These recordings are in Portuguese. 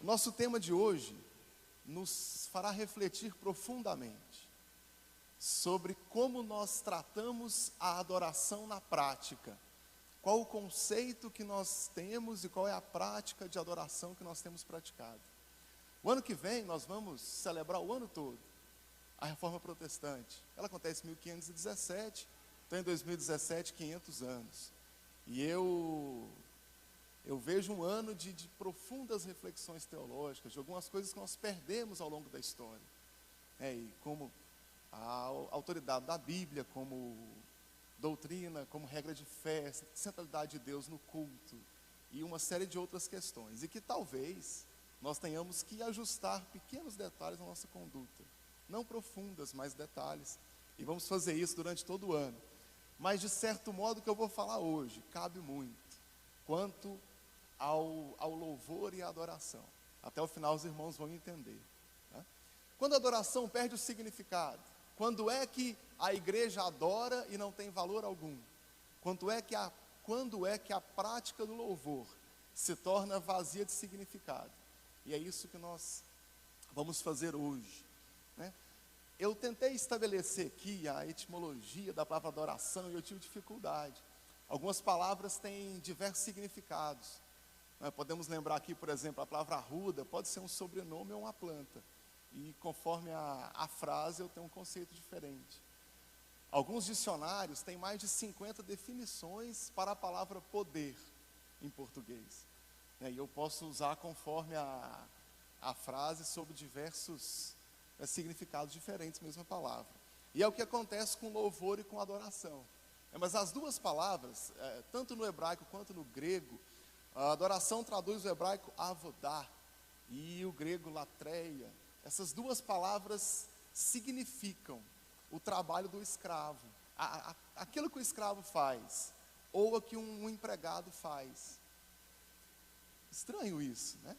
O nosso tema de hoje nos fará refletir profundamente sobre como nós tratamos a adoração na prática. Qual o conceito que nós temos e qual é a prática de adoração que nós temos praticado. O ano que vem nós vamos celebrar o ano todo a Reforma Protestante. Ela acontece em 1517, então em 2017, 500 anos. E eu vejo um ano de profundas reflexões teológicas, de algumas coisas que nós perdemos ao longo da história. E como a autoridade da Bíblia, como doutrina, como regra de fé, centralidade de Deus no culto, e uma série de outras questões. E que talvez nós tenhamos que ajustar pequenos detalhes na nossa conduta. Não profundas, mas detalhes. E vamos fazer isso durante todo o ano. Mas, de certo modo, o que eu vou falar hoje cabe muito quanto ao louvor e à adoração. Até o final os irmãos vão entender. Tá? Quando a adoração perde o significado, quando é que a igreja adora e não tem valor algum? Quando é que a prática do louvor se torna vazia de significado? E é isso que nós vamos fazer hoje. Né? Eu tentei estabelecer aqui a etimologia da palavra adoração e eu tive dificuldade. Algumas palavras têm diversos significados. Podemos lembrar aqui, por exemplo, a palavra arruda pode ser um sobrenome ou uma planta. E conforme a frase eu tenho um conceito diferente. Alguns dicionários têm mais de 50 definições para a palavra poder em português. E eu posso usar conforme a frase sobre diversos significados diferentes, mesma palavra. E é o que acontece com louvor e com adoração. Mas as duas palavras, tanto no hebraico quanto no grego, a adoração traduz o hebraico avodá e o grego latreia. Essas duas palavras significam o trabalho do escravo, aquilo que o escravo faz, ou o que um empregado faz. Estranho isso, né?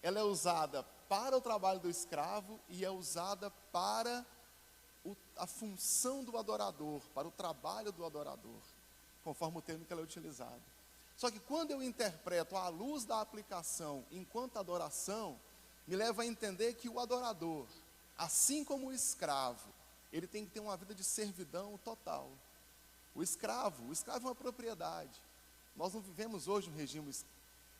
Ela é usada para o trabalho do escravo e é usada para a função do adorador, para o trabalho do adorador, conforme o termo que ela é utilizado. Só que quando eu interpreto à luz da aplicação enquanto adoração, me leva a entender que o adorador, assim como o escravo, ele tem que ter uma vida de servidão total. O escravo é uma propriedade. Nós não vivemos hoje um regime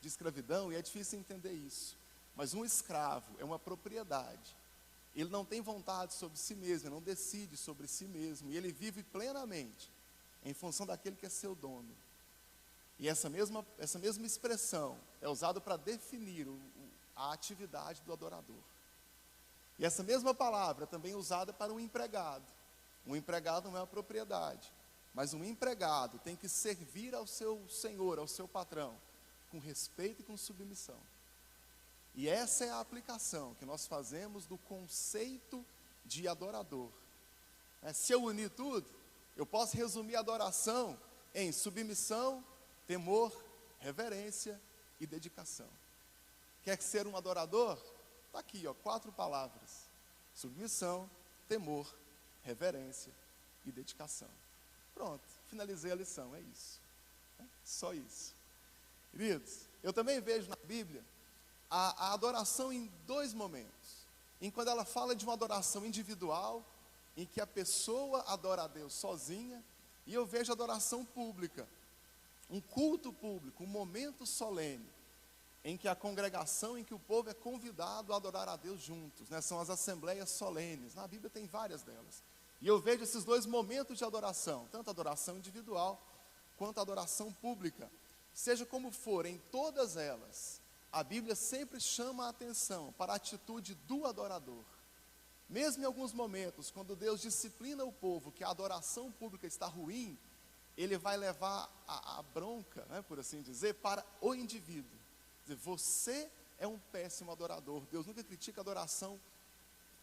de escravidão e é difícil entender isso. Mas um escravo é uma propriedade. Ele não tem vontade sobre si mesmo, ele não decide sobre si mesmo. E ele vive plenamente em função daquele que é seu dono. E essa mesma expressão é usada para definir a atividade do adorador. E essa mesma palavra é também usada para um empregado. Um empregado não é uma propriedade, mas um empregado tem que servir ao seu senhor, ao seu patrão, com respeito e com submissão. E essa é a aplicação que nós fazemos do conceito de adorador. Se eu unir tudo, eu posso resumir a adoração em submissão, temor, reverência e dedicação. Quer ser um adorador? Está aqui, 4 palavras. Submissão, temor, reverência e dedicação. Pronto, finalizei a lição, é isso. Só isso. Queridos, eu também vejo na Bíblia a adoração em 2 momentos. Em quando ela fala de uma adoração individual, em que a pessoa adora a Deus sozinha, e eu vejo a adoração pública, um culto público, um momento solene, em que a congregação, em que o povo é convidado a adorar a Deus juntos, né? São as assembleias solenes, na Bíblia tem várias delas. E eu vejo esses 2 momentos de adoração, tanto a adoração individual, quanto a adoração pública. Seja como for, em todas elas, a Bíblia sempre chama a atenção para a atitude do adorador. Mesmo em alguns momentos, quando Deus disciplina o povo que a adoração pública está ruim, Ele vai levar a bronca, né, por assim dizer, para o indivíduo. Quer dizer, você é um péssimo adorador. Deus nunca critica a adoração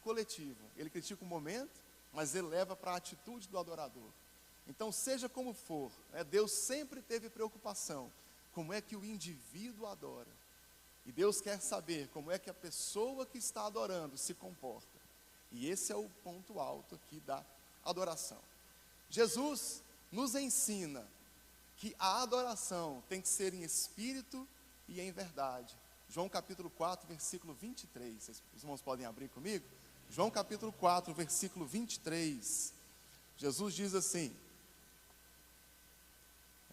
coletiva. Ele critica o momento, mas Ele leva para a atitude do adorador. Então, seja como for, Deus sempre teve preocupação. Como é que o indivíduo adora? E Deus quer saber como é que a pessoa que está adorando se comporta. E esse é o ponto alto aqui da adoração. Jesus nos ensina que a adoração tem que ser em espírito e em verdade. João capítulo 4, versículo 23. Os irmãos podem abrir comigo? João capítulo 4, versículo 23. Jesus diz assim,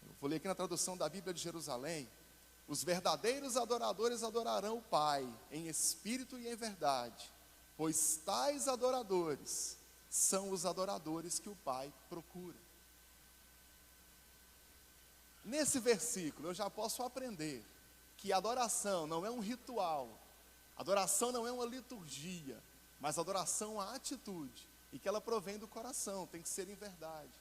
eu vou ler aqui na tradução da Bíblia de Jerusalém: os verdadeiros adoradores adorarão o Pai em espírito e em verdade, pois tais adoradores são os adoradores que o Pai procura. Nesse versículo eu já posso aprender que adoração não é um ritual, adoração não é uma liturgia, mas adoração é uma atitude, e que ela provém do coração, tem que ser em verdade.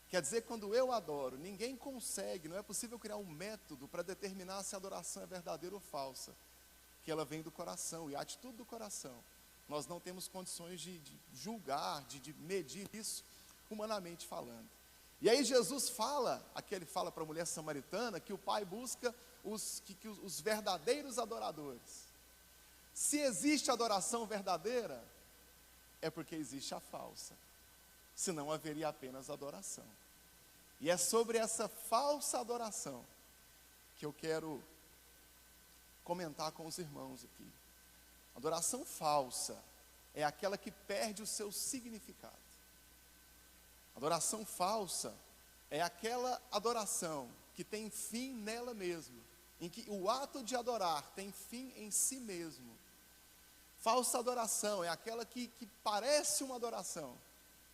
Quer dizer, quando eu adoro, ninguém consegue, não é possível criar um método para determinar se a adoração é verdadeira ou falsa, que ela vem do coração, e a atitude do coração. Nós não temos condições de julgar, de medir isso, humanamente falando. E aí Jesus fala, aqui ele fala para a mulher samaritana, que o Pai busca os verdadeiros adoradores. Se existe adoração verdadeira, é porque existe a falsa, senão haveria apenas adoração. E é sobre essa falsa adoração que eu quero comentar com os irmãos aqui. Adoração falsa é aquela que perde o seu significado. Adoração falsa é aquela adoração que tem fim nela mesma, em que o ato de adorar tem fim em si mesmo. Falsa adoração é aquela que parece uma adoração,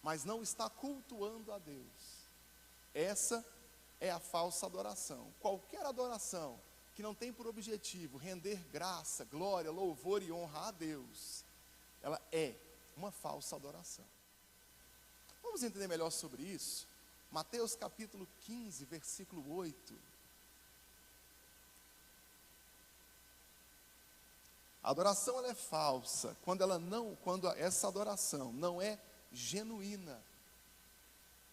mas não está cultuando a Deus. Essa é a falsa adoração. Qualquer adoração que não tem por objetivo render graça, glória, louvor e honra a Deus, ela é uma falsa adoração. Vamos entender melhor sobre isso? Mateus capítulo 15, versículo 8. A adoração ela é falsa quando essa adoração não é genuína.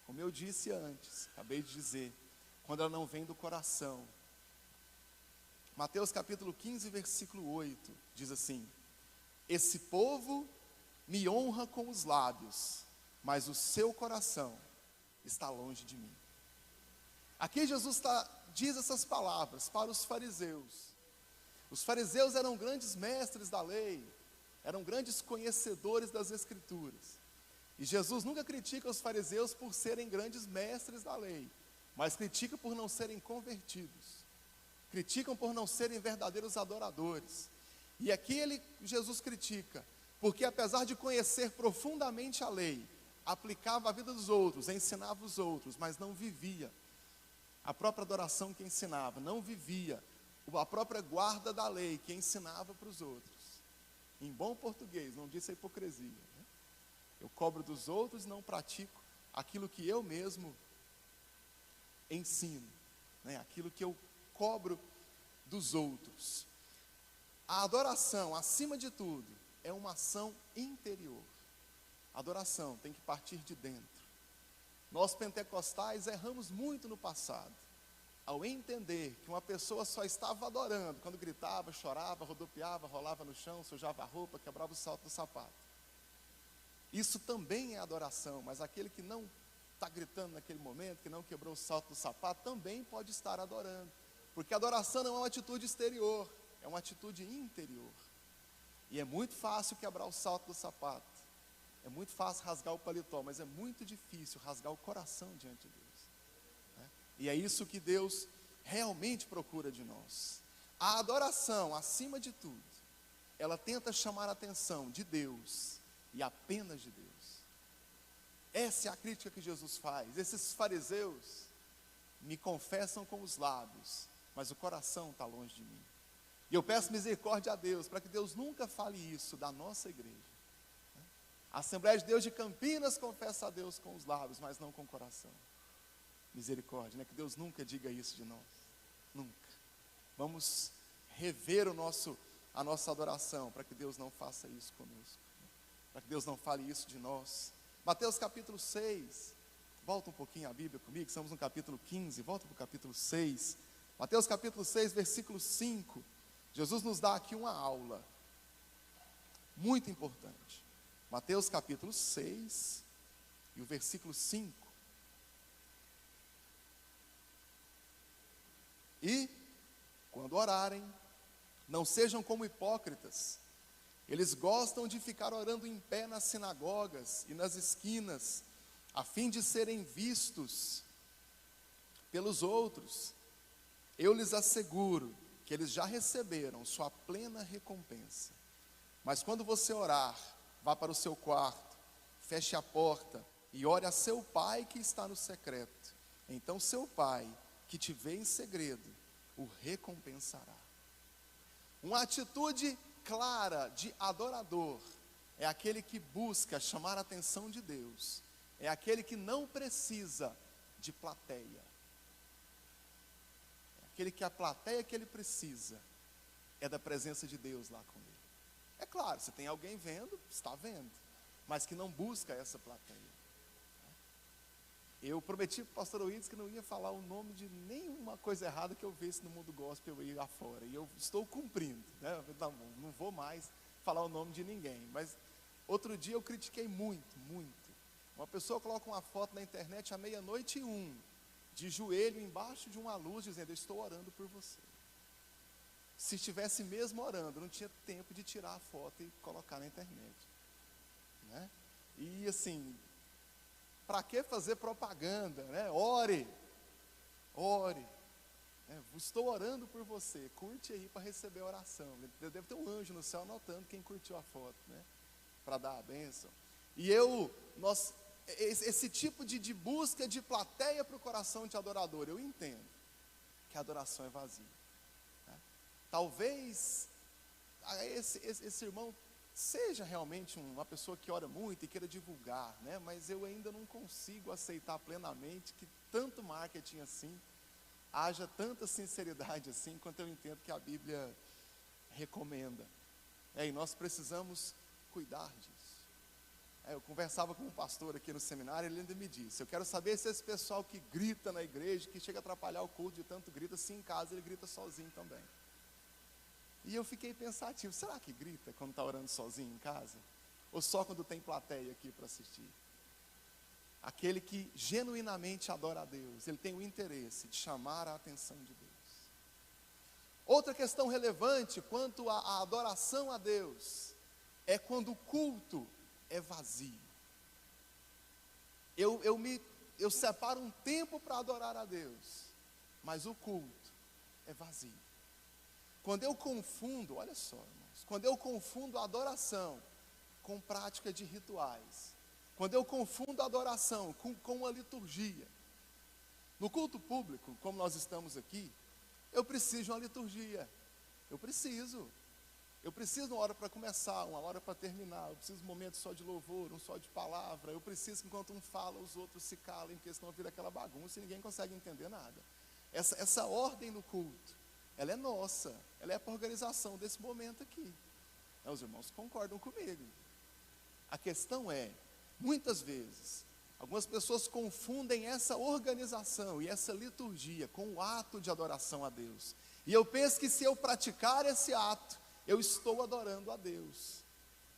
Como eu disse antes, acabei de dizer, quando ela não vem do coração. Mateus capítulo 15, versículo 8, diz assim: esse povo me honra com os lábios, mas o seu coração está longe de mim. Aqui Jesus diz essas palavras para os fariseus. Os fariseus eram grandes mestres da lei, eram grandes conhecedores das Escrituras. E Jesus nunca critica os fariseus por serem grandes mestres da lei, mas critica por não serem convertidos. Criticam por não serem verdadeiros adoradores. E aqui Jesus critica, porque apesar de conhecer profundamente a lei, aplicava a vida dos outros, ensinava os outros, mas não vivia a própria adoração que ensinava, não vivia a própria guarda da lei que ensinava para os outros. Em bom português, não disse a hipocrisia, né? Eu cobro dos outros e não pratico aquilo que eu mesmo ensino, né? Aquilo que eu cobro dos outros. A adoração, acima de tudo, é uma ação interior. A adoração tem que partir de dentro. Nós pentecostais erramos muito no passado, ao entender que uma pessoa só estava adorando quando gritava, chorava, rodopiava, rolava no chão, sujava a roupa, quebrava o salto do sapato. Isso também é adoração, mas aquele que não está gritando naquele momento, que não quebrou o salto do sapato, também pode estar adorando. Porque adoração não é uma atitude exterior, é uma atitude interior. E é muito fácil quebrar o salto do sapato, é muito fácil rasgar o paletó, mas é muito difícil rasgar o coração diante de Deus. E é isso que Deus realmente procura de nós. A adoração, acima de tudo, ela tenta chamar a atenção de Deus e apenas de Deus. Essa é a crítica que Jesus faz. Esses fariseus me confessam com os lábios, mas o coração está longe de mim. E eu peço misericórdia a Deus, para que Deus nunca fale isso da nossa igreja. A Assembleia de Deus de Campinas confessa a Deus com os lábios, mas não com o coração. Misericórdia, né? Que Deus nunca diga isso de nós, nunca. Vamos rever a nossa adoração, para que Deus não faça isso conosco, para que Deus não fale isso de nós. Mateus capítulo 6, volta um pouquinho a Bíblia comigo, estamos no capítulo 15, volta para o capítulo 6, Mateus capítulo 6, versículo 5, Jesus nos dá aqui uma aula, muito importante. Mateus capítulo 6, e o versículo 5, e quando orarem, Não sejam como hipócritas. Eles gostam de ficar orando em pé nas sinagogas e nas esquinas, a fim de serem vistos pelos outros. Eu lhes asseguro que eles já receberam sua plena recompensa. Mas quando você orar, vá para o seu quarto, feche a porta e ore a seu pai que está no secreto. Então seu pai, que te vê em segredo, o recompensará. Uma atitude clara de adorador é aquele que busca chamar a atenção de Deus, é aquele que não precisa de plateia, é aquele que a plateia que ele precisa é da presença de Deus lá com ele. É claro, se tem alguém vendo, está vendo, mas que não busca essa plateia. Eu prometi para o pastor Oídes que não ia falar o nome de nenhuma coisa errada que eu visse no mundo gospel aí lá fora, e eu estou cumprindo, né? Não vou mais falar o nome de ninguém, mas outro dia eu critiquei muito. Uma pessoa coloca uma foto na internet à 00:01, de joelho embaixo de uma luz, dizendo: eu estou orando por você. Se estivesse mesmo orando, não tinha tempo de tirar a foto e colocar na internet, né? E assim, para que fazer propaganda, né? Ore, né? Estou orando por você, curte aí para receber a oração. Deve ter um anjo no céu anotando quem curtiu a foto, né? Para dar a bênção. E esse tipo de busca de plateia para o coração de adorador, eu entendo que a adoração é vazia, né? Talvez esse irmão seja realmente uma pessoa que ora muito e queira divulgar, né? Mas eu ainda não consigo aceitar plenamente que tanto marketing assim, haja tanta sinceridade assim, quanto eu entendo que a Bíblia recomenda. E nós precisamos cuidar disso. Eu conversava com um pastor aqui no seminário, ele ainda me disse: eu quero saber se esse pessoal que grita na igreja, que chega a atrapalhar o culto de tanto grita, se em casa ele grita sozinho também. E eu fiquei pensativo, será que grita quando está orando sozinho em casa? Ou só quando tem plateia aqui para assistir? Aquele que genuinamente adora a Deus, ele tem o interesse de chamar a atenção de Deus. Outra questão relevante quanto à adoração a Deus, é quando o culto é vazio. Eu separo um tempo para adorar a Deus, mas o culto é vazio. Quando eu confundo, olha só, irmãos, quando eu confundo a adoração com prática de rituais, quando eu confundo a adoração com a liturgia, no culto público, como nós estamos aqui, eu preciso de uma liturgia, eu preciso uma hora para começar, uma hora para terminar, eu preciso de um momento só de louvor, um só de palavra, eu preciso que enquanto um fala, os outros se calem, porque senão vira aquela bagunça e ninguém consegue entender nada. Essa ordem no culto, ela é nossa, ela é para a organização desse momento aqui. Os irmãos concordam comigo. A questão é, muitas vezes, algumas pessoas confundem essa organização e essa liturgia com o ato de adoração a Deus. E eu penso que se eu praticar esse ato, eu estou adorando a Deus.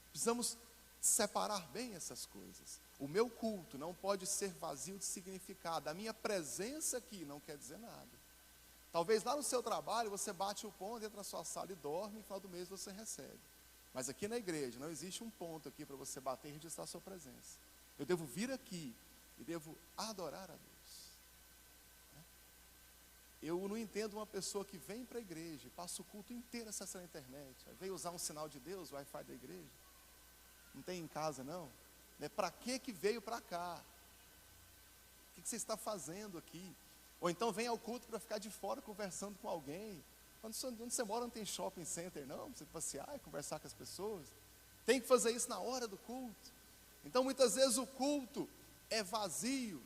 Precisamos separar bem essas coisas. O meu culto não pode ser vazio de significado. A minha presença aqui não quer dizer nada. Talvez lá no seu trabalho você bate o ponto, entra na sua sala e dorme, e no final do mês você recebe. Mas aqui na igreja não existe um ponto aqui para você bater e registrar a sua presença. Eu devo vir aqui e devo adorar a Deus. Eu não entendo uma pessoa que vem para a igreja e passa o culto inteiro acessando a internet, veio usar um sinal de Deus, o Wi-Fi da igreja. Não tem em casa não? Para que veio para cá? O que você está fazendo aqui? Ou então vem ao culto para ficar de fora conversando com alguém. Onde você mora não tem shopping center não, para você passear e conversar com as pessoas. Tem que fazer isso na hora do culto. Então muitas vezes o culto é vazio,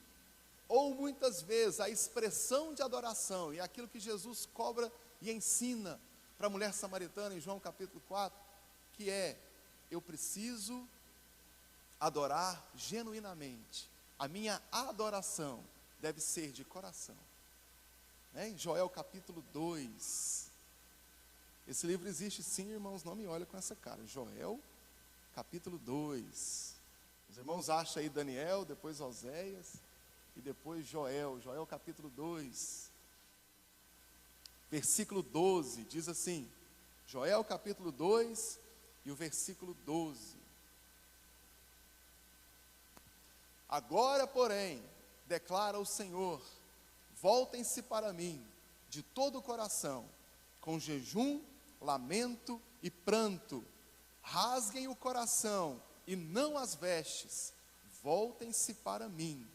ou muitas vezes a expressão de adoração, e aquilo que Jesus cobra e ensina para a mulher samaritana em João capítulo 4, que é: eu preciso adorar genuinamente. A minha adoração deve ser de coração. Em Joel capítulo 2, esse livro existe sim, irmãos, não me olhem com essa cara. Joel capítulo 2, os irmãos acham aí Daniel, depois Oséias e depois Joel capítulo 2, versículo 12, diz assim: Joel capítulo 2 e o versículo 12. Agora, porém, declara o Senhor, voltem-se para mim de todo o coração, com jejum, lamento e pranto, rasguem o coração e não as vestes, voltem-se para mim,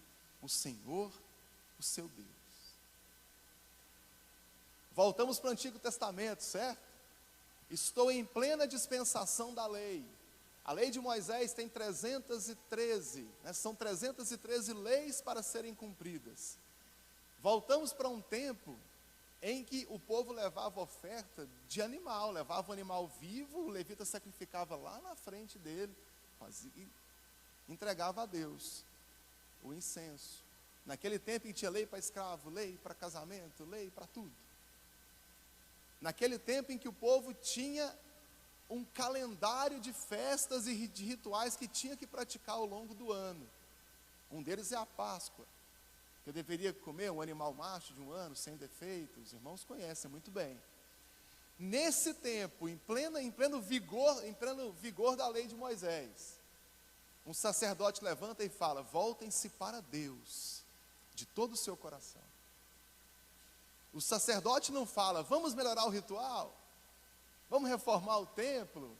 o Senhor, o seu Deus. Voltamos para o Antigo Testamento, certo? Estou em plena dispensação da lei. A lei de Moisés tem 313, são 313 leis para serem cumpridas. Voltamos para um tempo em que o povo levava oferta de animal, levava um animal vivo, o levita sacrificava lá na frente dele, e entregava a Deus o incenso. Naquele tempo em que tinha lei para escravo, lei para casamento, lei para tudo. Naquele tempo em que o povo tinha um calendário de festas e de rituais que tinha que praticar ao longo do ano. Um deles é a Páscoa, que eu deveria comer um animal macho de um ano, sem defeito. Os irmãos conhecem muito bem. Nesse tempo, em pleno vigor da lei de Moisés, um sacerdote levanta e fala: voltem-se para Deus de todo o seu coração. O sacerdote não fala: vamos melhorar o ritual, vamos reformar o templo,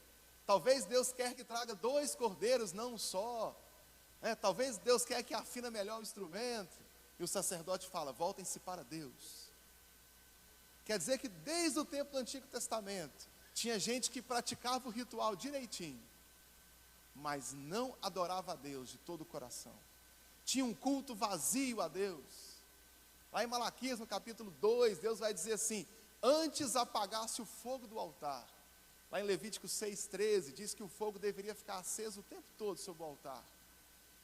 talvez Deus quer que traga 2 cordeiros, não um só, talvez Deus quer que afina melhor o instrumento. E o sacerdote fala: voltem-se para Deus. Quer dizer que desde o tempo do Antigo Testamento, tinha gente que praticava o ritual direitinho, mas não adorava a Deus de todo o coração. Tinha um culto vazio a Deus. Lá em Malaquias, no capítulo 2, Deus vai dizer assim: antes apagasse o fogo do altar. Lá em Levítico 6,13, diz que o fogo deveria ficar aceso o tempo todo sobre o altar.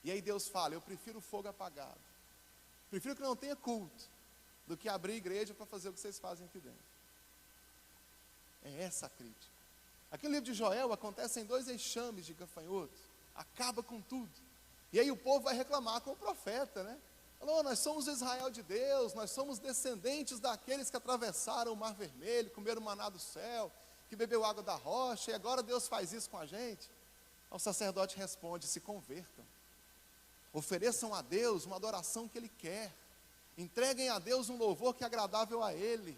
E aí Deus fala: eu prefiro o fogo apagado, prefiro que não tenha culto, do que abrir igreja para fazer o que vocês fazem aqui dentro. É essa a crítica. Aqui no livro de Joel acontecem 2 enxames de gafanhotos, acaba com tudo. E aí o povo vai reclamar com o profeta, Falou: nós somos Israel de Deus, nós somos descendentes daqueles que atravessaram o Mar Vermelho, comeram maná do céu, que bebeu água da rocha, e agora Deus faz isso com a gente. O sacerdote responde: se convertam, ofereçam a Deus uma adoração que Ele quer, entreguem a Deus um louvor que é agradável a Ele.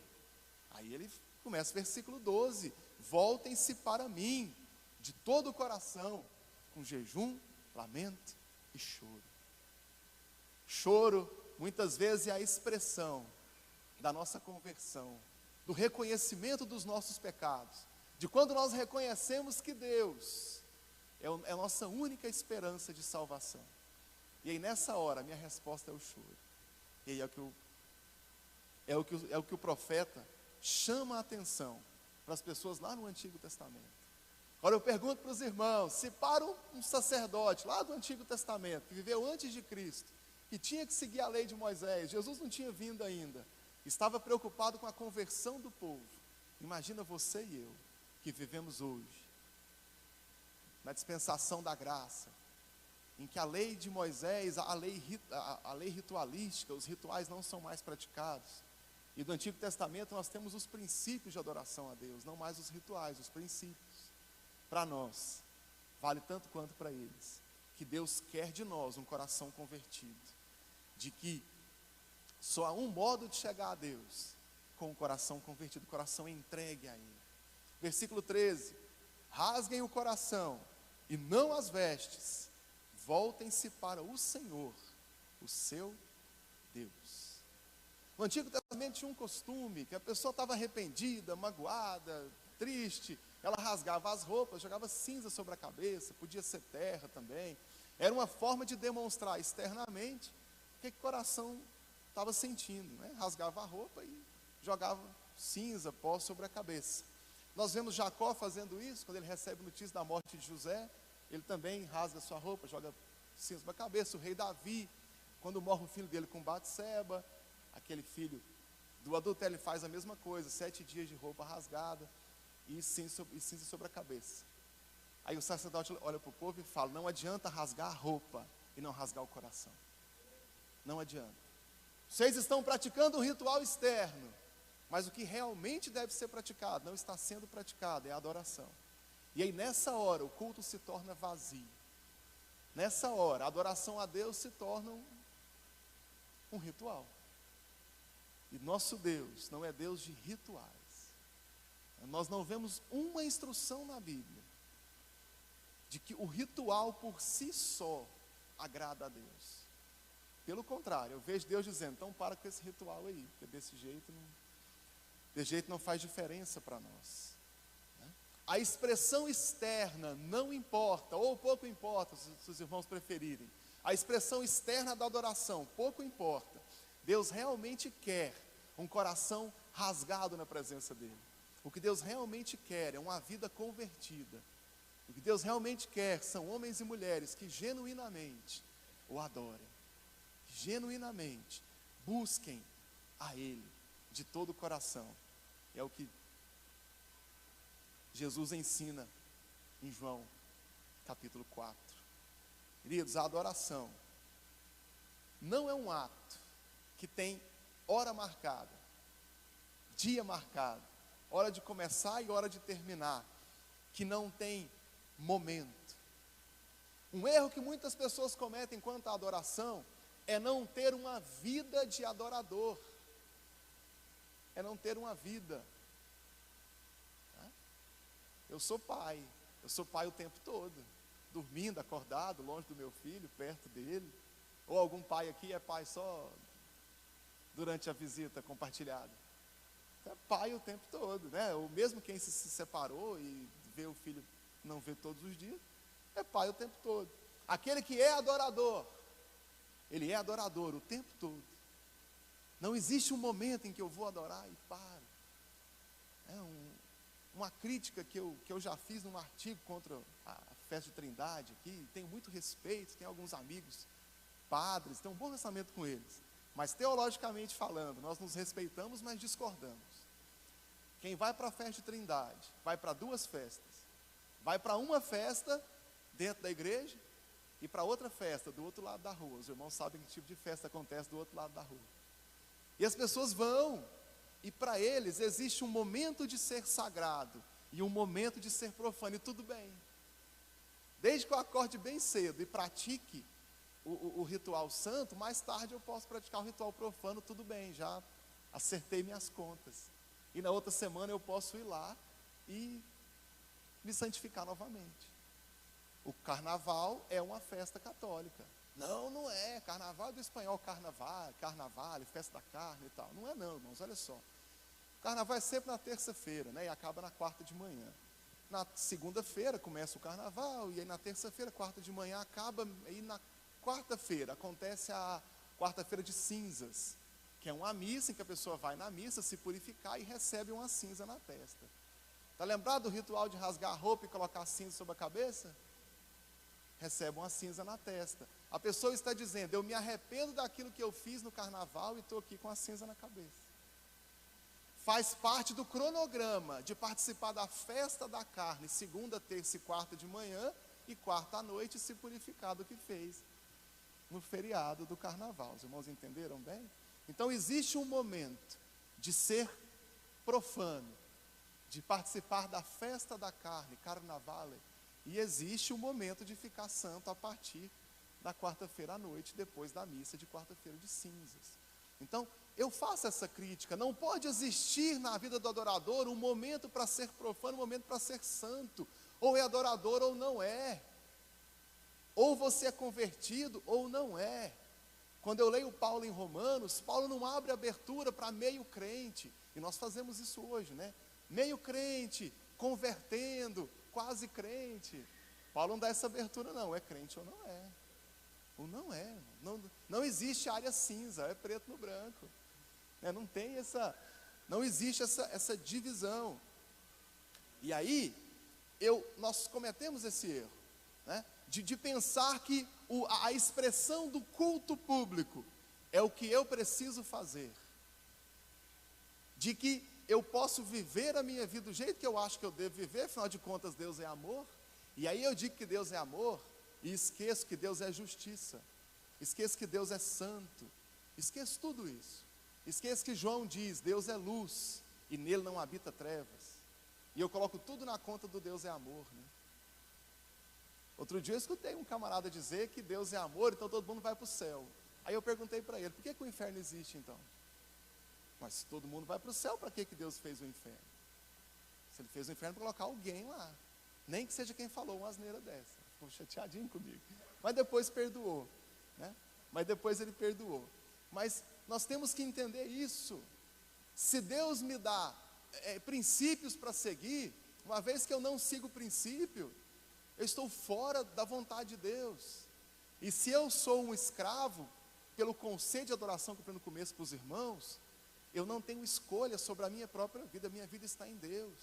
Aí ele começa o versículo 12: voltem-se para mim de todo o coração, com jejum, lamento e choro. Choro, muitas vezes, é a expressão da nossa conversão, do reconhecimento dos nossos pecados, de quando nós reconhecemos que Deus é a nossa única esperança de salvação. E aí nessa hora, a minha resposta é o choro. E aí é o que o profeta chama a atenção para as pessoas lá no Antigo Testamento. Agora eu pergunto para os irmãos: se para um sacerdote lá do Antigo Testamento, que viveu antes de Cristo, que tinha que seguir a lei de Moisés, Jesus não tinha vindo ainda, estava preocupado com a conversão do povo, imagina você e eu, que vivemos hoje, na dispensação da graça, em que a lei de Moisés, a lei ritualística, os rituais não são mais praticados. E do Antigo Testamento nós temos os princípios de adoração a Deus, não mais os rituais, os princípios. Para nós, vale tanto quanto para eles, que Deus quer de nós um coração convertido, de que só há um modo de chegar a Deus, com o coração convertido, o coração entregue a Ele. Versículo 13: rasguem o coração e não as vestes, voltem-se para o Senhor, o seu Deus. No Antigo Testamento tinha um costume, que a pessoa estava arrependida, magoada, triste, ela rasgava as roupas, jogava cinza sobre a cabeça, podia ser terra também. Era uma forma de demonstrar externamente o que o coração estava sentindo, Rasgava a roupa e jogava cinza, pó sobre a cabeça. Nós vemos Jacó fazendo isso, quando ele recebe notícia da morte de José, ele também rasga sua roupa, joga cinza sobre a cabeça. O rei Davi, quando morre o filho dele com Batseba, aquele filho do adultério, ele faz a mesma coisa, 7 dias de roupa rasgada e cinza sobre a cabeça. Aí o sacerdote olha para o povo e fala: não adianta rasgar a roupa e não rasgar o coração. Não adianta. Vocês estão praticando um ritual externo, Mas o que realmente deve ser praticado, não está sendo praticado, é a adoração. E aí nessa hora o culto se torna vazio. Nessa hora a adoração a Deus se torna um ritual. E nosso Deus não é Deus de rituais. Nós não vemos uma instrução na Bíblia de que o ritual por si só agrada a Deus. Pelo contrário, eu vejo Deus dizendo, então para com esse ritual aí, porque desse jeito não faz diferença para nós. A expressão externa não importa, ou pouco importa, se os irmãos preferirem. A expressão externa da adoração, pouco importa. Deus realmente quer um coração rasgado na presença dEle. O que Deus realmente quer é uma vida convertida. O que Deus realmente quer são homens e mulheres que genuinamente o adorem. Genuinamente busquem a Ele de todo o coração. É o que Jesus ensina em João capítulo 4. Queridos, a adoração não é um ato que tem hora marcada, dia marcado, hora de começar e hora de terminar, que não tem momento. Um erro que muitas pessoas cometem quanto à adoração é não ter uma vida de adorador. É não ter uma vida. Eu sou pai o tempo todo, dormindo, acordado, longe do meu filho, perto dele. Ou algum pai aqui é pai só durante a visita compartilhada. Então, é pai o tempo todo, né? Ou mesmo quem se separou e vê o filho, não vê todos os dias, é pai o tempo todo. Aquele que é adorador, ele é adorador o tempo todo. Não existe um momento em que eu vou adorar e paro. Uma crítica que eu já fiz num artigo contra a festa de Trindade aqui, tenho muito respeito, tenho alguns amigos padres, tenho um bom relacionamento com eles, mas teologicamente falando, nós nos respeitamos, mas discordamos. Quem vai para a festa de Trindade, vai para duas festas, vai para uma festa dentro da igreja e para outra festa do outro lado da rua. Os irmãos sabem que tipo de festa acontece do outro lado da rua. E as pessoas vão, e para eles existe um momento de ser sagrado e um momento de ser profano, e tudo bem. Desde que eu acorde bem cedo e pratique o ritual santo, mais tarde eu posso praticar o ritual profano, tudo bem, já acertei minhas contas. E na outra semana eu posso ir lá e me santificar novamente. O carnaval é uma festa católica. Não, não é. Carnaval do espanhol, carnaval, festa da carne e tal. Não é não, irmãos, olha só. O carnaval é sempre na terça-feira, né? E acaba na quarta de manhã. Na segunda-feira começa o carnaval, e aí na terça-feira, quarta de manhã acaba, e na quarta-feira acontece a quarta-feira de cinzas, que é uma missa em que a pessoa vai na missa se purificar e recebe uma cinza na testa. Está lembrado do ritual de rasgar a roupa e colocar a cinza sobre a cabeça? Recebe uma cinza na testa. A pessoa está dizendo, eu me arrependo daquilo que eu fiz no carnaval e estou aqui com a cinza na cabeça. Faz parte do cronograma de participar da festa da carne, segunda, terça e quarta de manhã, e quarta à noite se purificar do que fez no feriado do carnaval. Os irmãos entenderam bem? Então existe um momento de ser profano, de participar da festa da carne, carnavale, e existe um momento de ficar santo a partir da quarta-feira à noite, depois da missa de quarta-feira de cinzas. Então, eu faço essa crítica, não pode existir na vida do adorador um momento para ser profano, um momento para ser santo, ou é adorador ou não é, ou você é convertido ou não é. Quando eu leio Paulo em Romanos, Paulo não abre abertura para meio crente, e nós fazemos isso hoje, né? Meio crente, convertendo, quase crente. Paulo não dá essa abertura não, é crente ou não é. Ou não é, não existe área cinza, é preto no branco. Não tem não existe essa divisão. E aí, nós cometemos esse erro, né? De pensar que a expressão do culto público é o que eu preciso fazer. De que eu posso viver a minha vida do jeito que eu acho que eu devo viver, afinal de contas Deus é amor. E aí eu digo que Deus é amor e esqueço que Deus é justiça. Esqueço que Deus é santo. Esqueço tudo isso. Esqueça que João diz, Deus é luz, e nele não habita trevas. E eu coloco tudo na conta do Deus é amor, né? Outro dia eu escutei um camarada dizer que Deus é amor, então todo mundo vai para o céu. Aí eu perguntei para ele, por que o inferno existe então? Mas se todo mundo vai para o céu, para que Deus fez o inferno? Se ele fez o inferno para colocar alguém lá, nem que seja quem falou uma asneira dessa. Ficou chateadinho comigo, mas depois perdoou, né? Mas depois ele perdoou. Mas nós temos que entender isso. Se Deus me dá princípios para seguir, uma vez que eu não sigo o princípio, eu estou fora da vontade de Deus. E se eu sou um escravo, pelo conceito de adoração que eu falei no começo para os irmãos, eu não tenho escolha sobre a minha própria vida, a minha vida está em Deus.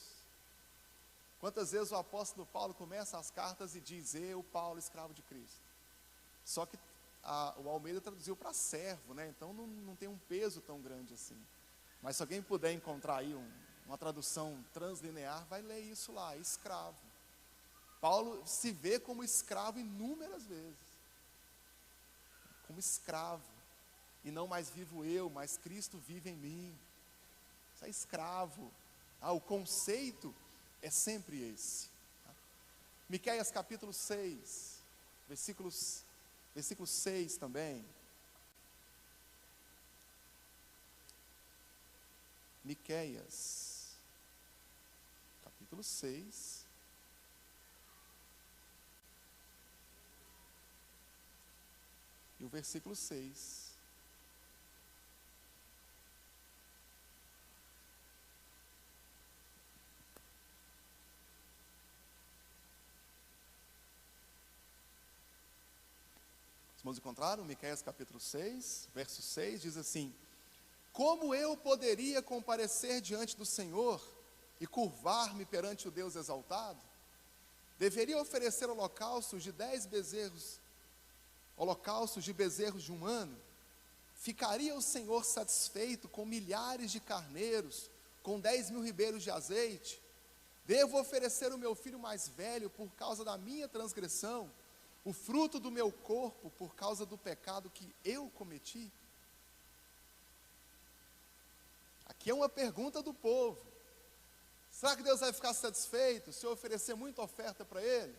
Quantas vezes o apóstolo Paulo começa as cartas e diz, eu, Paulo, escravo de Cristo. Só que o Almeida traduziu para servo, né? Então não tem um peso tão grande assim. Mas se alguém puder encontrar aí uma tradução translinear, vai ler isso lá, escravo. Paulo se vê como escravo inúmeras vezes. Como escravo. E não mais vivo eu, mas Cristo vive em mim. Isso é escravo. O conceito é sempre esse. Miqueias capítulo 6, versículo 6 também. Miqueias, capítulo 6. E o versículo 6. Os irmãos encontraram? Miqueias capítulo 6, verso 6, diz assim: como eu poderia comparecer diante do Senhor e curvar-me perante o Deus exaltado? Deveria oferecer holocaustos de 10 bezerros, holocaustos de bezerros de um ano? Ficaria o Senhor satisfeito com milhares de carneiros, com 10.000 ribeiros de azeite? Devo oferecer o meu filho mais velho por causa da minha transgressão, o fruto do meu corpo por causa do pecado que eu cometi? Aqui é uma pergunta do povo. Será que Deus vai ficar satisfeito se eu oferecer muita oferta para Ele?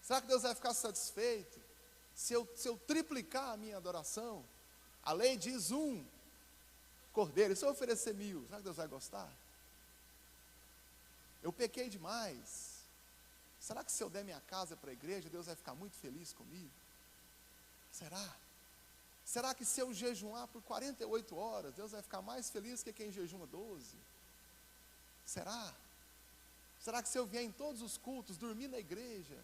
Será que Deus vai ficar satisfeito se eu triplicar a minha adoração? A lei diz 1 cordeiro, e se eu oferecer 1.000, será que Deus vai gostar? Eu pequei demais. Será que se eu der minha casa para a igreja, Deus vai ficar muito feliz comigo? Será? Será que se eu jejuar por 48 horas, Deus vai ficar mais feliz que quem jejuma 12? Será? Será que se eu vier em todos os cultos, dormir na igreja,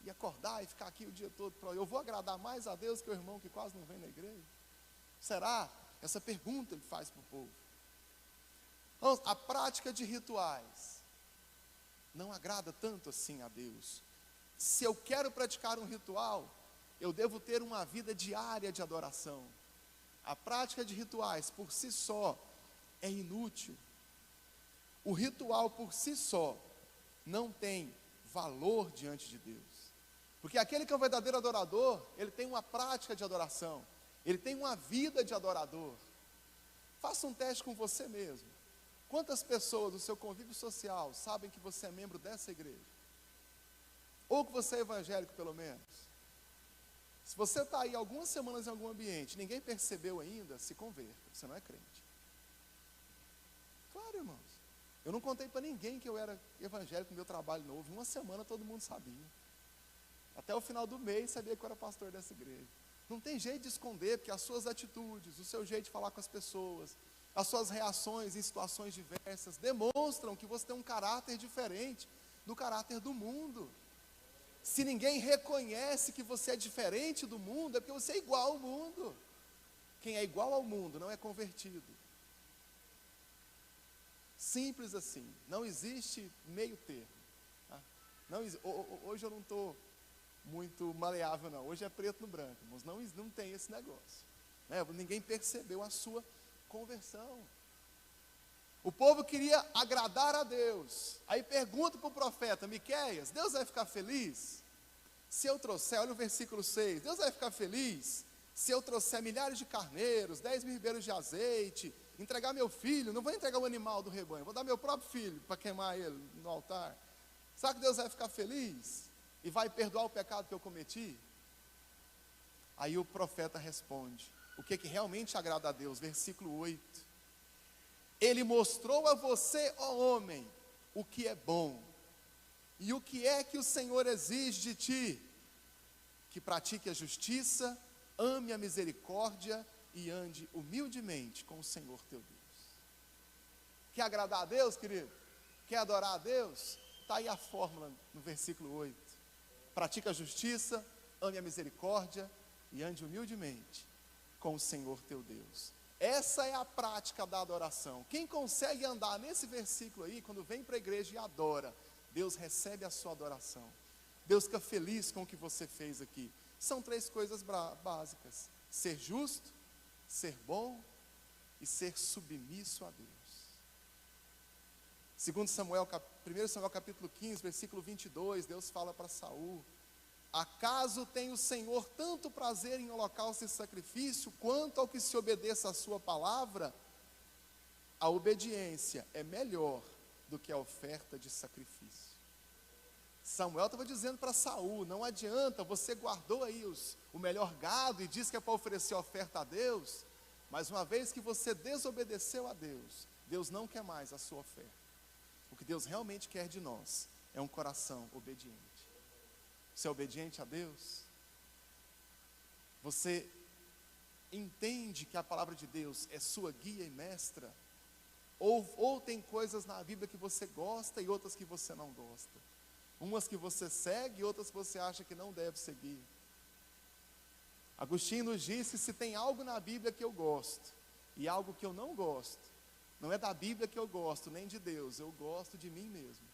e acordar e ficar aqui o dia todo, eu vou agradar mais a Deus que o irmão que quase não vem na igreja? Será? Essa pergunta ele faz para o povo. Então, a prática de rituais não agrada tanto assim a Deus. Se eu quero praticar um ritual, eu devo ter uma vida diária de adoração. A prática de rituais por si só é inútil. O ritual por si só não tem valor diante de Deus. Porque aquele que é o verdadeiro adorador, ele tem uma prática de adoração, ele tem uma vida de adorador. Faça um teste com você mesmo. Quantas pessoas do seu convívio social sabem que você é membro dessa igreja? Ou que você é evangélico pelo menos? Se você está aí algumas semanas em algum ambiente, ninguém percebeu ainda, se converta, você não é crente. Claro, irmãos. Eu não contei para ninguém que eu era evangélico no meu trabalho novo. Em uma semana todo mundo sabia. Até o final do mês sabia que eu era pastor dessa igreja. Não tem jeito de esconder, porque as suas atitudes, o seu jeito de falar com as pessoas, as suas reações em situações diversas, demonstram que você tem um caráter diferente do caráter do mundo. Se ninguém reconhece que você é diferente do mundo, é porque você é igual ao mundo. Quem é igual ao mundo não é convertido. Simples assim, não existe meio termo. Tá? Hoje eu não estou muito maleável não, hoje é preto no branco, mas não tem esse negócio. Né? Ninguém percebeu a sua conversão. O povo queria agradar a Deus. Aí pergunta para o profeta Miqueias: Deus vai ficar feliz? Se eu trouxer, olha o versículo 6, Deus vai ficar feliz Se eu trouxer milhares de carneiros, 10 mil ribeiros de azeite, entregar meu filho, não vou entregar o animal do rebanho, vou dar meu próprio filho para queimar ele no altar. Será que Deus vai ficar feliz? E vai perdoar o pecado que eu cometi? Aí o profeta responde, o que realmente agrada a Deus, versículo 8. Ele mostrou a você, ó homem, o que é bom. E o que é que o Senhor exige de ti? Que pratique a justiça, ame a misericórdia e ande humildemente com o Senhor teu Deus. Quer agradar a Deus, querido? Quer adorar a Deus? Está aí a fórmula no versículo 8. Pratica a justiça, ame a misericórdia e ande humildemente com o Senhor teu Deus. Essa é a prática da adoração. Quem consegue andar nesse versículo aí, quando vem para a igreja e adora, Deus recebe a sua adoração. Deus fica feliz com o que você fez aqui. São 3 coisas básicas: ser justo, ser bom e ser submisso a Deus. 1 Samuel capítulo 15, versículo 22, Deus fala para Saul: acaso tem o Senhor tanto prazer em holocausto e sacrifício, quanto ao que se obedeça a sua palavra? A obediência é melhor do que a oferta de sacrifício. Samuel estava dizendo para Saul: não adianta, você guardou aí o melhor gado e disse que é para oferecer oferta a Deus, mas uma vez que você desobedeceu a Deus, Deus não quer mais a sua oferta. O que Deus realmente quer de nós é um coração obediente. Você é obediente a Deus? Você entende que a palavra de Deus é sua guia e mestra? Ou tem coisas na Bíblia que você gosta e outras que você não gosta? Umas que você segue e outras que você acha que não deve seguir. Agostinho nos disse: se tem algo na Bíblia que eu gosto e algo que eu não gosto, não é da Bíblia que eu gosto, nem de Deus, eu gosto de mim mesmo.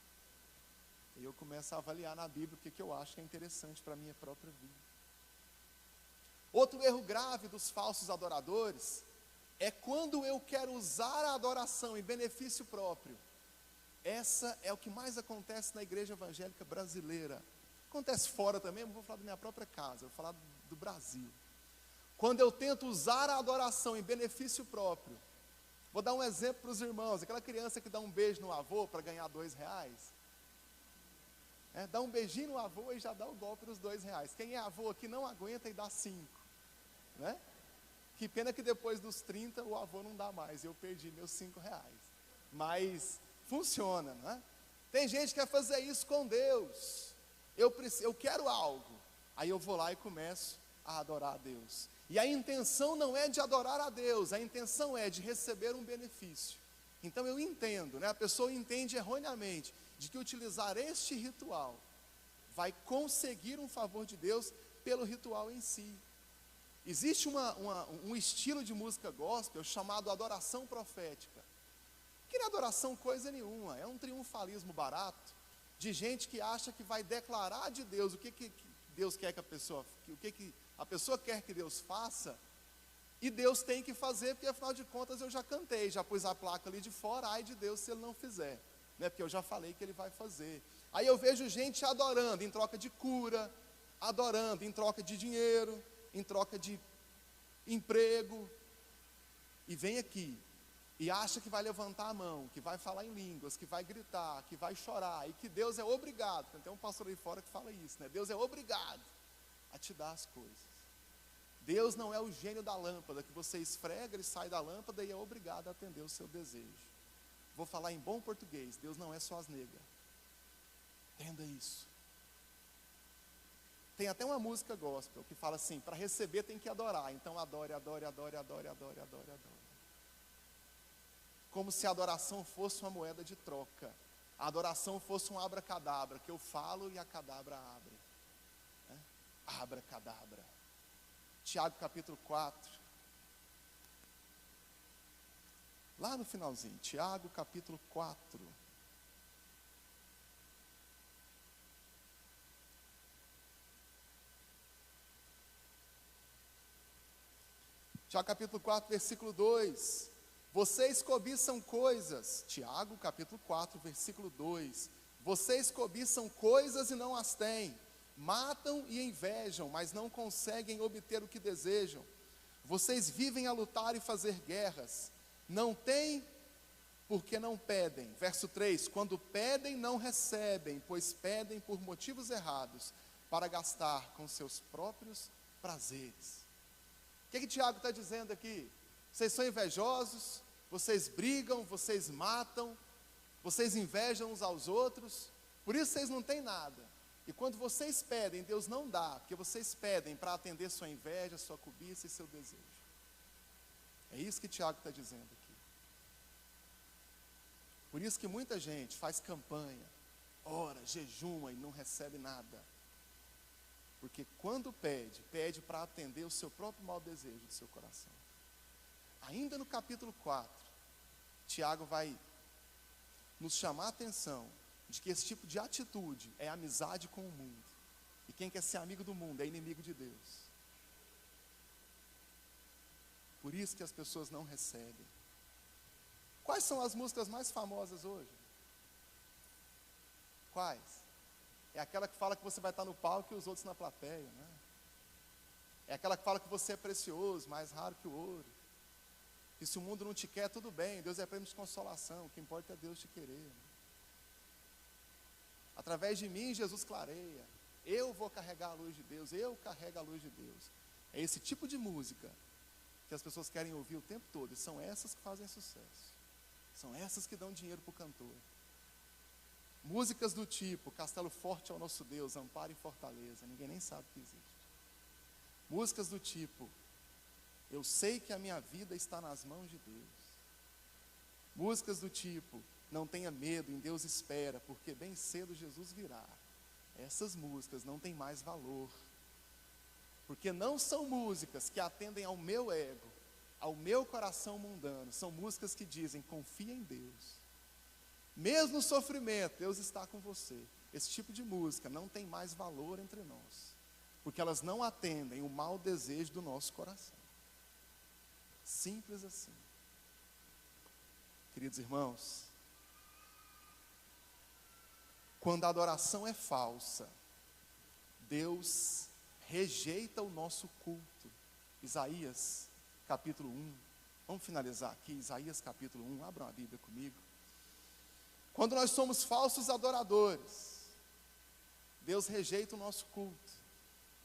E eu começo a avaliar na Bíblia o que eu acho que é interessante para a minha própria vida. Outro erro grave dos falsos adoradores é quando eu quero usar a adoração em benefício próprio. Essa é o que mais acontece na igreja evangélica brasileira. Acontece fora também, eu vou falar da minha própria casa, eu vou falar do Brasil. Quando eu tento usar a adoração em benefício próprio, vou dar um exemplo para os irmãos: aquela criança que dá um beijo no avô para ganhar R$2, dá um beijinho no avô e já dá o golpe dos R$2. Quem é avô aqui não aguenta e dá 5, né? Que pena que depois dos 30 o avô não dá mais, eu perdi meus R$5, mas funciona, não é? Tem gente que quer fazer isso com Deus. Eu quero algo, aí eu vou lá e começo a adorar a Deus. E a intenção não é de adorar a Deus, a intenção é de receber um benefício. Então eu entendo, né? A pessoa entende erroneamente de que utilizar este ritual vai conseguir um favor de Deus pelo ritual em si. Existe um estilo de música gospel chamado adoração profética. Que não é adoração coisa nenhuma, é um triunfalismo barato de gente que acha que vai declarar de Deus o que Deus quer que a pessoa, o que a pessoa quer que Deus faça, e Deus tem que fazer, porque afinal de contas eu já cantei, já pus a placa ali de fora, ai de Deus se Ele não fizer, né? Porque eu já falei que Ele vai fazer. Aí eu vejo gente adorando em troca de cura, adorando em troca de dinheiro, em troca de emprego, e vem aqui e acha que vai levantar a mão, que vai falar em línguas, que vai gritar, que vai chorar, e que Deus é obrigado. Tem um pastor aí fora que fala isso, né? Deus é obrigado a te dar as coisas. Deus não é o gênio da lâmpada, que você esfrega, ele sai da lâmpada e é obrigado a atender o seu desejo. Vou falar em bom português: Deus não é só as negas. Entenda isso. Tem até uma música gospel que fala assim: para receber tem que adorar, então adore, adore, adore, adore, adore, adore, adore. Como se a adoração fosse uma moeda de troca. A adoração fosse um abracadabra, que eu falo e a cadabra abre, né? Abracadabra. Tiago capítulo 4, lá no finalzinho, Tiago capítulo 4. Tiago capítulo 4, versículo 2. Vocês cobiçam coisas, Tiago capítulo 4, versículo 2. Vocês cobiçam coisas e não as têm. Matam e invejam, mas não conseguem obter o que desejam. Vocês vivem a lutar e fazer guerras. Não têm porque não pedem. Verso 3, quando pedem não recebem, pois pedem por motivos errados, para gastar com seus próprios prazeres. O que Tiago está dizendo aqui? Vocês são invejosos, vocês brigam, vocês matam, vocês invejam uns aos outros, por isso vocês não têm nada. E quando vocês pedem, Deus não dá, porque vocês pedem para atender sua inveja, sua cobiça e seu desejo. É isso que Tiago está dizendo aqui. Por isso que muita gente faz campanha, ora, jejuma e não recebe nada. Porque quando pede, pede para atender o seu próprio mau desejo do seu coração. Ainda no capítulo 4, Tiago vai nos chamar a atenção de que esse tipo de atitude é amizade com o mundo. E quem quer ser amigo do mundo é inimigo de Deus. Por isso que as pessoas não recebem. Quais são as músicas mais famosas hoje? Quais? É aquela que fala que você vai estar no palco e os outros na plateia, né? É aquela que fala que você é precioso, mais raro que o ouro. E se o mundo não te quer, tudo bem, Deus é prêmio de consolação, o que importa é Deus te querer. Né? Através de mim, Jesus clareia. Eu vou carregar a luz de Deus, eu carrego a luz de Deus. É esse tipo de música que as pessoas querem ouvir o tempo todo, e são essas que fazem sucesso. São essas que dão dinheiro para o cantor. Músicas do tipo, Castelo Forte é o nosso Deus, Amparo e Fortaleza, ninguém nem sabe que existe. Músicas do tipo, eu sei que a minha vida está nas mãos de Deus. Músicas do tipo, não tenha medo, em Deus espera, porque bem cedo Jesus virá. Essas músicas não têm mais valor. Porque não são músicas que atendem ao meu ego, ao meu coração mundano. São músicas que dizem, confia em Deus. Mesmo no sofrimento, Deus está com você. Esse tipo de música não tem mais valor entre nós. Porque elas não atendem o mau desejo do nosso coração. Simples assim. Queridos irmãos, quando a adoração é falsa, Deus rejeita o nosso culto. Isaías capítulo 1. Vamos finalizar aqui, Isaías capítulo 1. Abram a Bíblia comigo. Quando nós somos falsos adoradores, Deus rejeita o nosso culto.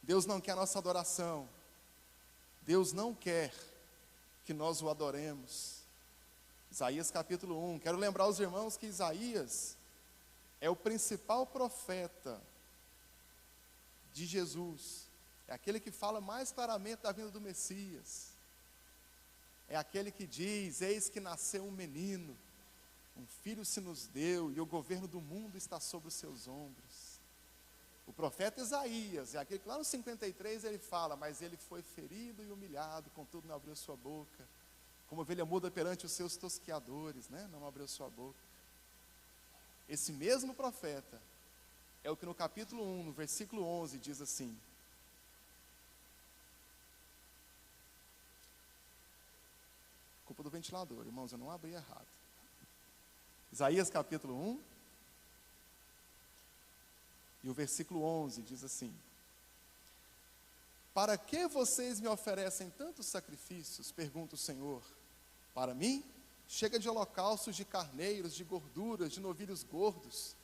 Deus não quer a nossa adoração. Deus não quer que nós o adoremos. Isaías capítulo 1. Quero lembrar aos irmãos que Isaías é o principal profeta de Jesus. É aquele que fala mais claramente da vinda do Messias. É aquele que diz, eis que nasceu um menino, um filho se nos deu, e o governo do mundo está sobre os seus ombros. O profeta Isaías, é aquele que lá no 53 ele fala, mas ele foi ferido e humilhado, contudo não abriu sua boca. Como ovelha muda perante os seus tosqueadores, né? Não abriu sua boca. Esse mesmo profeta é o que no capítulo 1, no versículo 11, diz assim: culpa do ventilador, irmãos, eu não abri errado. Isaías capítulo 1, e o versículo 11 diz assim: para que vocês me oferecem tantos sacrifícios? Pergunta o Senhor. Para mim, chega de holocaustos de carneiros, de gorduras, de novilhos gordos.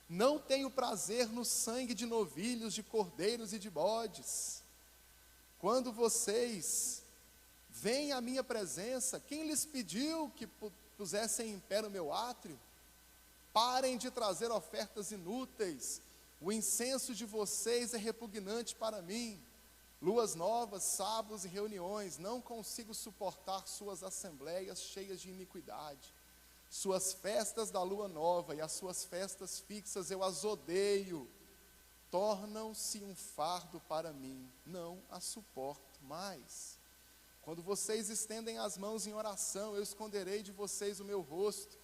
Não tenho prazer no sangue de novilhos, de cordeiros e de bodes. Quando vocês vêm à minha presença, quem lhes pediu que pusessem em pé no meu átrio? Parem de trazer ofertas inúteis. O incenso de vocês é repugnante para mim. Luas novas, sábados e reuniões, não consigo suportar suas assembleias cheias de iniquidade. Suas festas da lua nova e as suas festas fixas eu as odeio. Tornam-se um fardo para mim, não as suporto mais. Quando vocês estendem as mãos em oração, eu esconderei de vocês o meu rosto.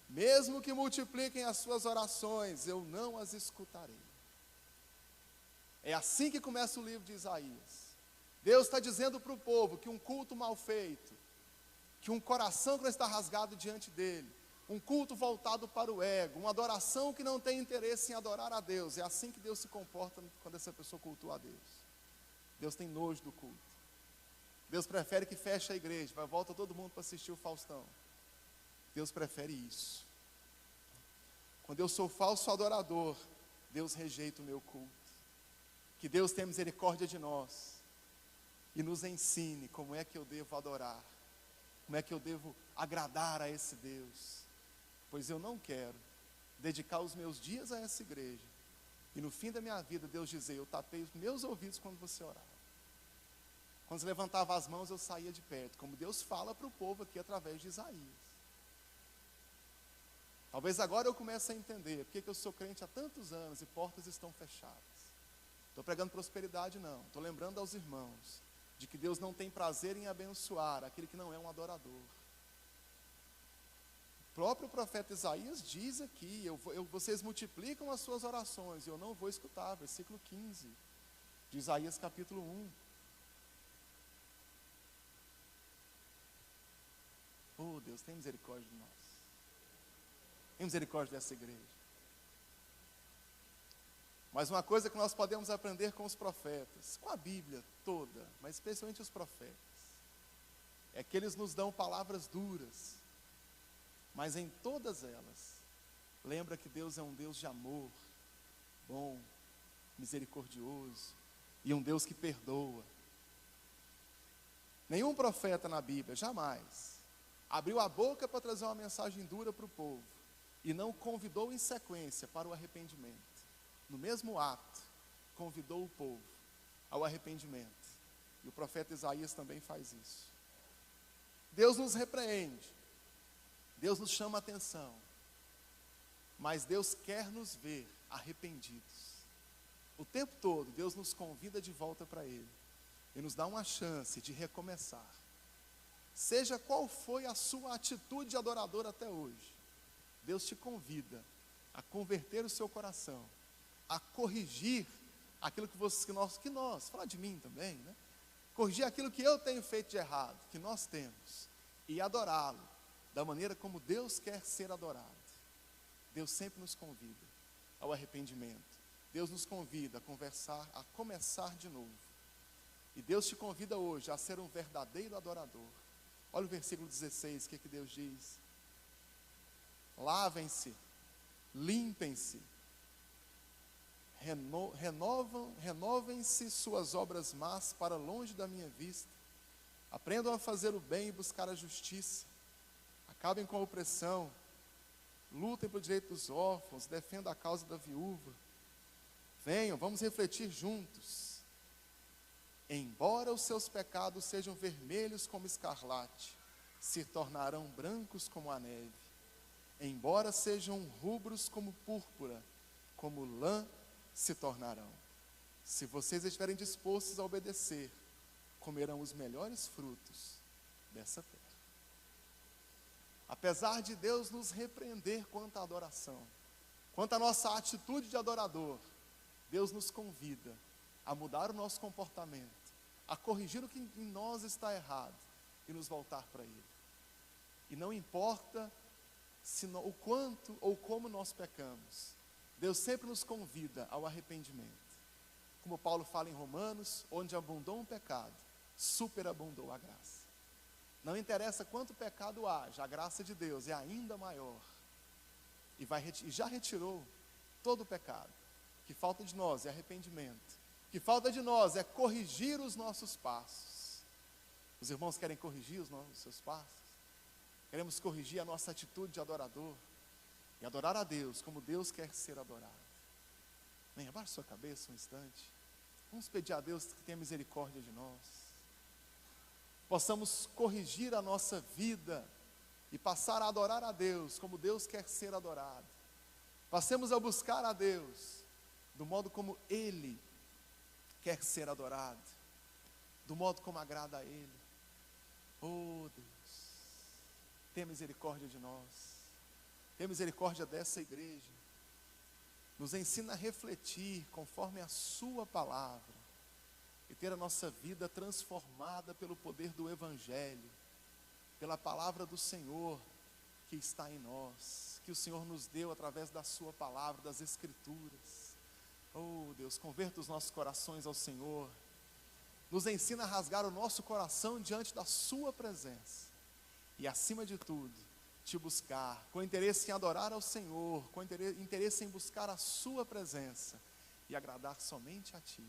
Mesmo que multipliquem as suas orações, eu não as escutarei. É assim que começa o livro de Isaías. Deus está dizendo para o povo que um culto mal feito, que um coração que não está rasgado diante dele, um culto voltado para o ego, uma adoração que não tem interesse em adorar a Deus, é assim que Deus se comporta quando essa pessoa cultua a Deus. Deus tem nojo do culto. Deus prefere que feche a igreja, vai volta todo mundo para assistir o Faustão. Deus prefere isso. Quando eu sou falso adorador, Deus rejeita o meu culto. Que Deus tenha misericórdia de nós e nos ensine como é que eu devo adorar, como é que eu devo agradar a esse Deus, pois eu não quero dedicar os meus dias a essa igreja e no fim da minha vida Deus dizer: eu tapei os meus ouvidos quando você orava. Quando você levantava as mãos, eu saía de perto, como Deus fala para o povo aqui através de Isaías. Talvez agora eu comece a entender porque que eu sou crente há tantos anos e portas estão fechadas. Estou pregando prosperidade, não. Estou lembrando aos irmãos de que Deus não tem prazer em abençoar aquele que não é um adorador. O próprio profeta Isaías diz aqui: vocês multiplicam as suas orações e eu não vou escutar. Versículo 15 de Isaías capítulo 1. Oh, Deus, tem misericórdia de nós. Tem misericórdia dessa igreja. Mas uma coisa que nós podemos aprender com os profetas, com a Bíblia toda, mas especialmente os profetas, é que eles nos dão palavras duras, mas em todas elas, lembra que Deus é um Deus de amor, bom, misericordioso, e um Deus que perdoa. Nenhum profeta na Bíblia, jamais, abriu a boca para trazer uma mensagem dura para o povo, e não convidou em sequência para o arrependimento. No mesmo ato, convidou o povo ao arrependimento. E o profeta Isaías também faz isso. Deus nos repreende, Deus nos chama a atenção, mas Deus quer nos ver arrependidos. O tempo todo, Deus nos convida de volta para Ele e nos dá uma chance de recomeçar. Seja qual foi a sua atitude adoradora até hoje, Deus te convida a converter o seu coração, a corrigir aquilo que nós, falar de mim também, né? Corrigir aquilo que eu tenho feito de errado, que nós temos, e adorá-lo da maneira como Deus quer ser adorado. Deus sempre nos convida ao arrependimento. Deus nos convida a conversar, a começar de novo. E Deus te convida hoje a ser um verdadeiro adorador. Olha o versículo 16, o que Deus diz? Lavem-se, limpem-se, renovem-se suas obras más para longe da minha vista. Aprendam a fazer o bem e buscar a justiça. Acabem com a opressão. Lutem pelo direito dos órfãos, defendam a causa da viúva. Venham, vamos refletir juntos. Embora os seus pecados sejam vermelhos como escarlate, se tornarão brancos como a neve. Embora sejam rubros como púrpura, como lã se tornarão. Se vocês estiverem dispostos a obedecer, comerão os melhores frutos dessa terra. Apesar de Deus nos repreender quanto à adoração, quanto à nossa atitude de adorador, Deus nos convida a mudar o nosso comportamento, a corrigir o que em nós está errado e nos voltar para Ele. E não importa o quanto ou como nós pecamos, Deus sempre nos convida ao arrependimento. Como Paulo fala em Romanos, onde abundou um pecado, superabundou a graça. Não interessa quanto pecado haja, a graça de Deus é ainda maior. E já retirou todo o pecado. O que falta de nós é arrependimento. O que falta de nós é corrigir os nossos passos. Os irmãos querem corrigir os seus passos? Queremos corrigir a nossa atitude de adorador e adorar a Deus como Deus quer ser adorado. Bem, abaixe sua cabeça um instante. Vamos pedir a Deus que tenha misericórdia de nós. Possamos corrigir a nossa vida e passar a adorar a Deus como Deus quer ser adorado. Passemos a buscar a Deus do modo como Ele quer ser adorado, do modo como agrada a Ele. Oh Deus, tenha misericórdia de nós, tenha misericórdia dessa igreja, nos ensina a refletir conforme a sua palavra e ter a nossa vida transformada pelo poder do Evangelho, pela palavra do Senhor que está em nós, que o Senhor nos deu através da sua palavra, das Escrituras. Oh Deus, converta os nossos corações ao Senhor nos ensina a rasgar o nosso coração diante da sua presença. E acima de tudo, te buscar, com interesse em adorar ao Senhor, com interesse em buscar a sua presença e agradar somente a ti.